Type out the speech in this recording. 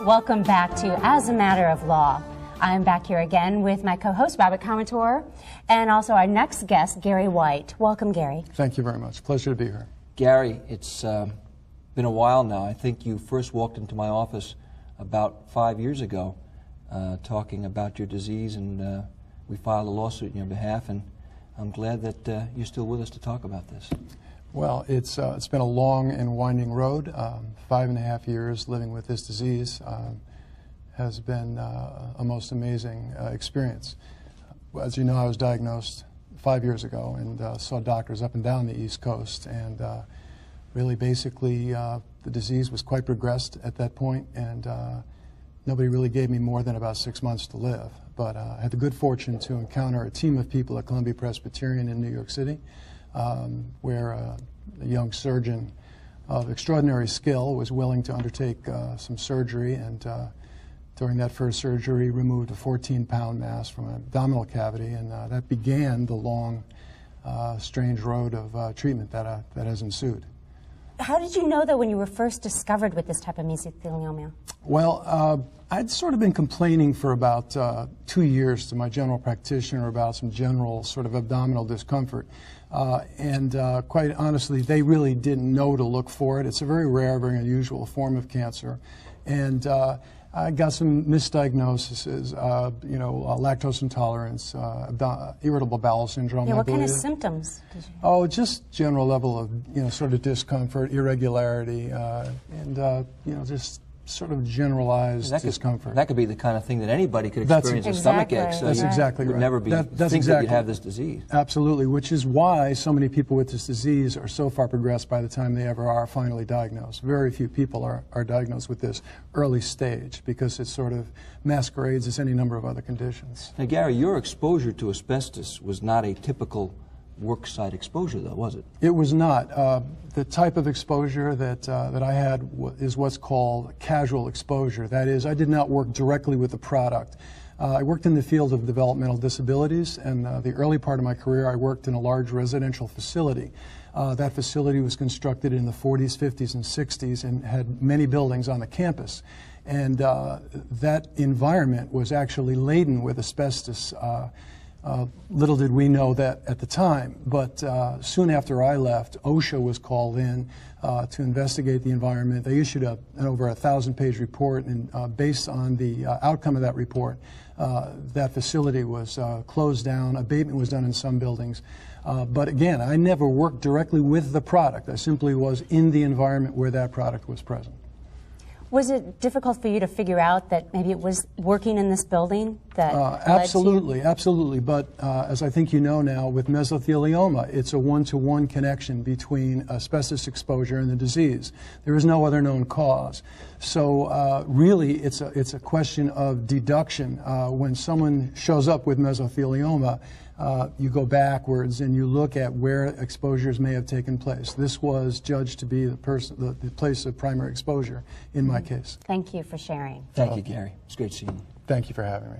Welcome back to As a Matter of Law. I'm back here again with my co-host, Robert Comator, and also our next guest, Gary White. Welcome, Gary. Thank you very much. Pleasure to be here. Gary, it's been a while now. I think you first walked into my office about 5 years ago talking about your disease, and we filed a lawsuit on your behalf, and I'm glad that you're still with us to talk about this. Well, it's been a long and winding road. 5.5 years living with this disease has been a most amazing experience. As you know, I was diagnosed 5 years ago and saw doctors up and down the East Coast, and really basically the disease was quite progressed at that point, and nobody really gave me more than about 6 months to live. But I had the good fortune to encounter a team of people at Columbia Presbyterian in New York City, where a young surgeon of extraordinary skill was willing to undertake some surgery, and during that first surgery removed a 14-pound mass from an abdominal cavity, and that began the long, strange road of treatment that has ensued. How did you know that when you were first discovered with this type of mesothelioma? Well, I'd sort of been complaining for about 2 years to my general practitioner about some general sort of abdominal discomfort. And quite honestly, they really didn't know to look for it. It's a very rare, very unusual form of cancer. And I got some misdiagnoses, you know, lactose intolerance, irritable bowel syndrome. Yeah, what kind of symptoms did you have? Oh, just general level of, you know, sort of discomfort, irregularity, and, you know, just sort of generalized discomfort. That could be the kind of thing that anybody could experience, a stomach ache. So that's exactly right. You would never think that you'd have this disease. Absolutely, which is why so many people with this disease are so far progressed by the time they ever are finally diagnosed. Very few people are diagnosed with this early stage because it sort of masquerades as any number of other conditions. Now, Gary, your exposure to asbestos was not a typical worksite exposure, though, was it? It was not. The type of exposure that I had is what's called casual exposure. That is, I did not work directly with the product. I worked in the field of developmental disabilities, and the early part of my career I worked in a large residential facility. That facility was constructed in the 40s, 50s, and 60s and had many buildings on the campus. And that environment was actually laden with asbestos. Little did we know that at the time, but soon after I left, OSHA was called in to investigate the environment. They issued an over 1,000-page report, and based on the outcome of that report, that facility was closed down. Abatement was done in some buildings. But again, I never worked directly with the product. I simply was in the environment where that product was present. Was it difficult for you to figure out that maybe it was working in this building that Absolutely, absolutely. But as I think you know now, with mesothelioma, it's a one-to-one connection between asbestos exposure and the disease. There is no other known cause. So really, it's a question of deduction. When someone shows up with mesothelioma, you go backwards and you look at where exposures may have taken place. This was judged to be the place of primary exposure in my case. Thank you for sharing. Thank you, Gary. It's great seeing you. Thank you for having me.